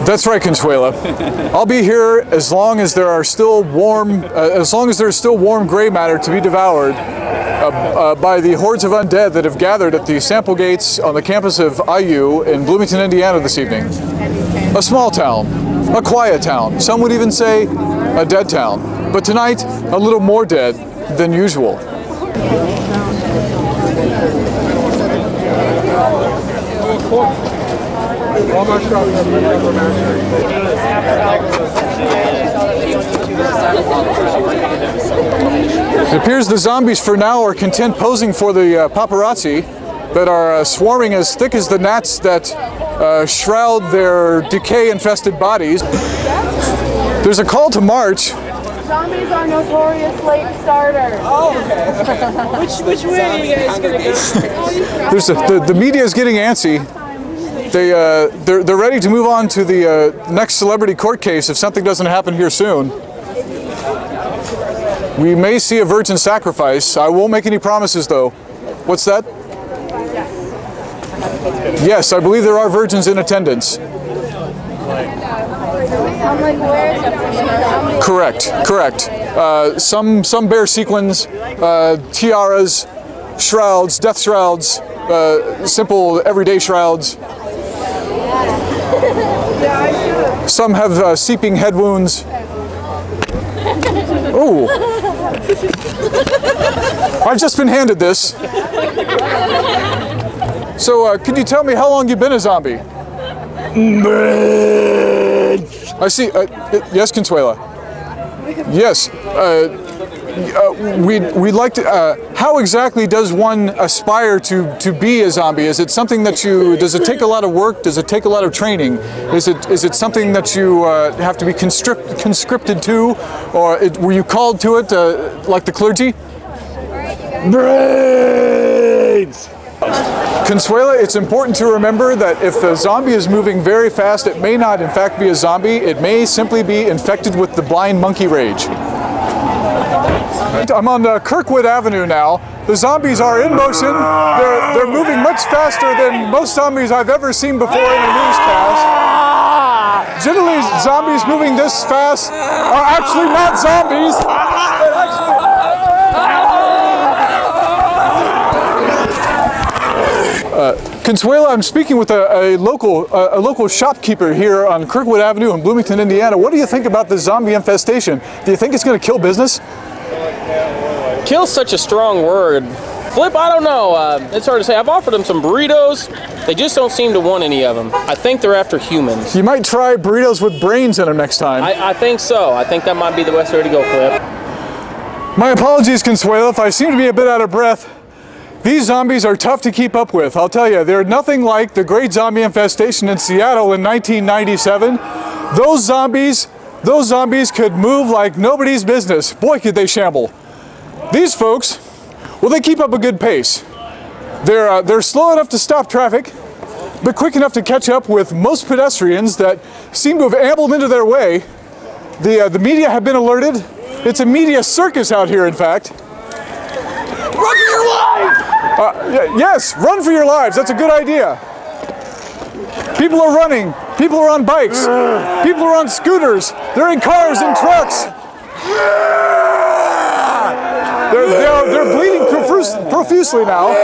That's right, Consuela. I'll be here as long as there are still warm, there's still warm gray matter to be devoured by the hordes of undead that have gathered at the sample gates on the campus of IU in Bloomington, Indiana this evening. A small town, a quiet town. Some would even say a dead town. But tonight, a little more dead than usual. It appears the zombies for now are content posing for the paparazzi that are swarming as thick as the gnats that shroud their decay-infested bodies. There's a call to march. Zombies are notorious late starters. Oh, okay. Which way are you guys going to go? The media is getting antsy. They're ready to move on to the next celebrity court case if something doesn't happen here soon. We may see a virgin sacrifice. I won't make any promises though. What's that? Yes, I believe there are virgins in attendance. Correct. Some bear sequins, tiaras, shrouds, death shrouds, simple everyday shrouds. Some have seeping head wounds. Ooh. I've just been handed this. So, could you tell me how long you've been a zombie? I see. Yes, Consuela. Yes. We'd like to. How exactly does one aspire to be a zombie? Is it something that you? Does it take a lot of work? Does it take a lot of training? Is it something that you have to be conscripted to, or were you called to it like the clergy? Brains. Consuela, it's important to remember that if the zombie is moving very fast, it may not in fact be a zombie. It may simply be infected with the blind monkey rage. I'm on Kirkwood Avenue now. The zombies are in motion. They're moving much faster than most zombies I've ever seen before in a newscast. Generally, zombies moving this fast are actually not zombies. Consuela, I'm speaking with a local shopkeeper here on Kirkwood Avenue in Bloomington, Indiana. What do you think about the zombie infestation? Do you think it's going to kill business? Kill's such a strong word. Flip, I don't know. It's hard to say. I've offered them some burritos. They just don't seem to want any of them. I think they're after humans. You might try burritos with brains in them next time. I think so. I think that might be the best way to go, Flip. My apologies, Consuela, if I seem to be a bit out of breath. These zombies are tough to keep up with. I'll tell you, they're nothing like the great zombie infestation in Seattle in 1997. Those zombies could move like nobody's business. Boy, could they shamble. These folks, well, they keep up a good pace. They're slow enough to stop traffic, but quick enough to catch up with most pedestrians that seem to have ambled into their way. The media have been alerted. It's a media circus out here, in fact. Run for your life! Yes, run for your lives. That's a good idea. People are running. People are on bikes. People are on scooters. They're in cars and trucks. They're bleeding profusely now.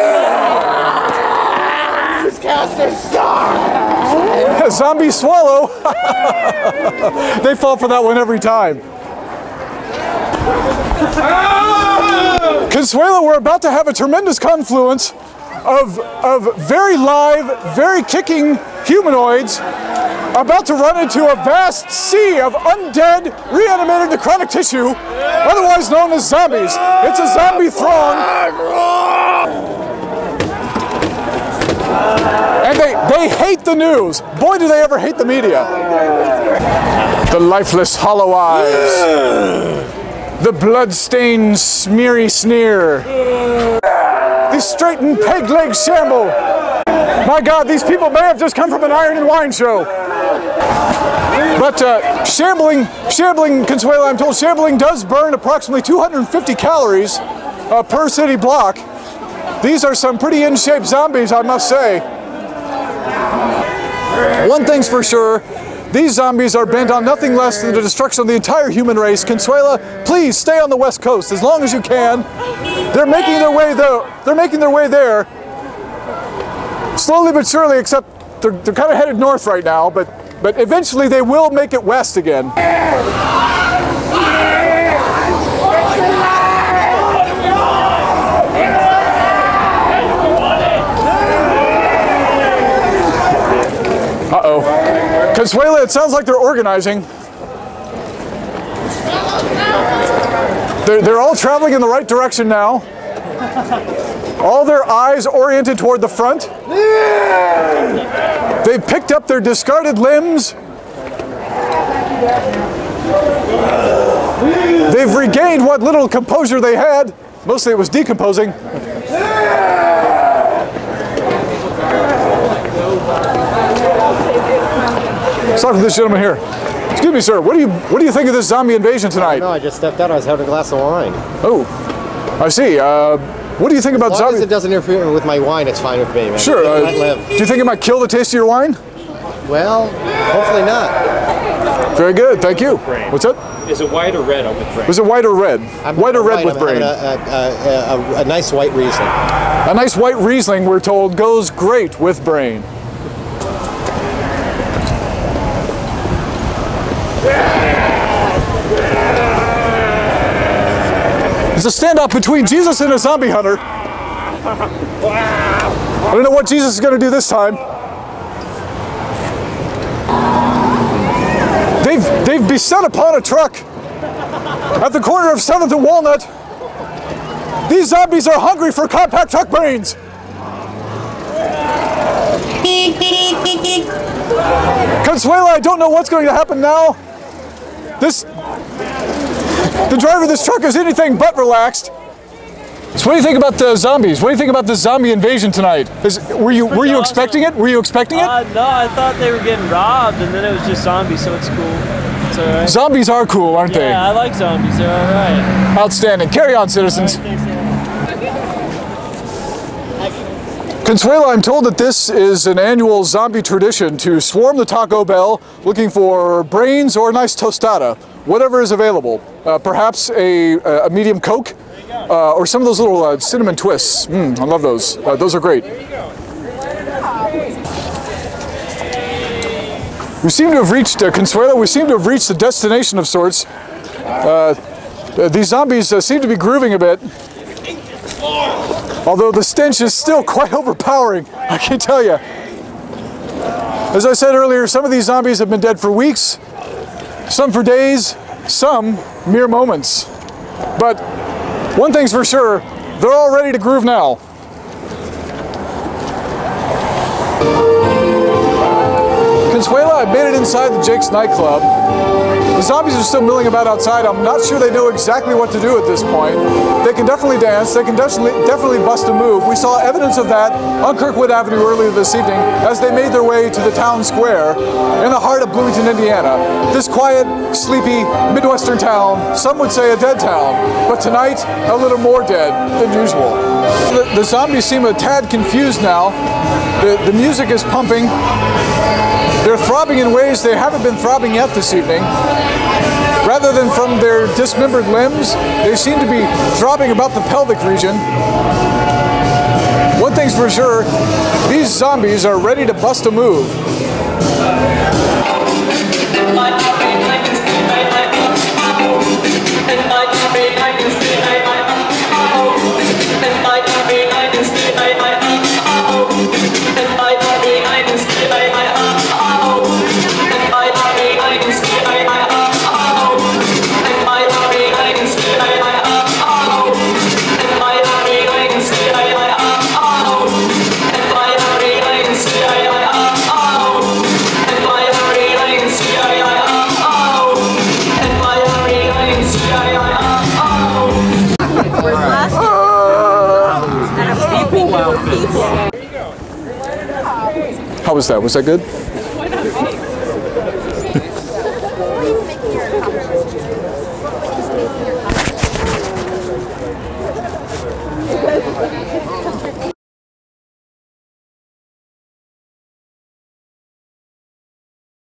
Zombie swallow. They fall for that one every time. Consuela, we're about to have a tremendous confluence of very live, very kicking humanoids about to run into a vast sea of undead, reanimated necrotic tissue, otherwise known as zombies. It's a zombie throng. And they hate the news. Boy, do they ever hate the media. The lifeless hollow eyes. The blood-stained smeary sneer. The straightened peg-leg shamble. My God, these people may have just come from an iron and wine show. But shambling, Consuela, I'm told shambling does burn approximately 250 calories per city block. These are some pretty in-shape zombies, I must say. One thing's for sure, these zombies are bent on nothing less than the destruction of the entire human race. Consuela, please stay on the West Coast as long as you can. They're making their way though. They're making their way there. Slowly but surely, except they're kind of headed north right now, but eventually they will make it west again. Uh-oh. Consuela, it sounds like they're organizing. They're all traveling in the right direction now. All their eyes oriented toward the front. They've picked up their discarded limbs. They've regained what little composure they had. Mostly it was decomposing. Let's talk to this gentleman here. Excuse me, sir. What do you think of this zombie invasion tonight? No, I just stepped out. I was having a glass of wine. Oh, I see. What do you think about zombies? As long as zombies? it doesn't interfere with my wine, it's fine with me, man. Sure. Let it live. Do you think it might kill the taste of your wine? Well, hopefully not. Very good. Thank you. What's that? Is it white or red with brain? Was it white or red? White or red with brain? A nice white Riesling. A nice white Riesling, we're told, goes great with brain. It's a standoff between Jesus and a zombie hunter. I don't know what Jesus is going to do this time. They've beset upon a truck at the corner of 7th and Walnut. These zombies are hungry for compact truck brains. Consuela, I don't know what's going to happen now. The driver of this truck is anything but relaxed. So what do you think about the zombies? What do you think about the zombie invasion tonight? Were you expecting it? Were you expecting it? No, I thought they were getting robbed, and then it was just zombies, so it's cool. It's all right. Zombies are cool, aren't they? Yeah, I like zombies. They're all right. Outstanding. Carry on, citizens. Consuela, I'm told that this is an annual zombie tradition to swarm the Taco Bell looking for brains or a nice tostada, whatever is available. Perhaps a medium Coke or some of those little cinnamon twists. I love those. Those are great. We seem to have reached, Consuela, we seem to have reached the destination of sorts. These zombies seem to be grooving a bit. Although the stench is still quite overpowering, I can tell you. As I said earlier, some of these zombies have been dead for weeks, some for days, some mere moments. But one thing's for sure, they're all ready to groove now. Consuela, I made it inside the Jake's nightclub. The zombies are still milling about outside. I'm not sure they know exactly what to do at this point. They can definitely dance. They can definitely bust a move. We saw evidence of that on Kirkwood Avenue earlier this evening as they made their way to the town square in the heart of Bloomington, Indiana. This quiet, sleepy, Midwestern town, some would say a dead town, but tonight a little more dead than usual. The zombies seem a tad confused now. The music is pumping. They're throbbing in ways they haven't been throbbing yet this evening. Rather than from their dismembered limbs, they seem to be throbbing about the pelvic region. One thing's for sure, these zombies are ready to bust a move. How was that? Was that good?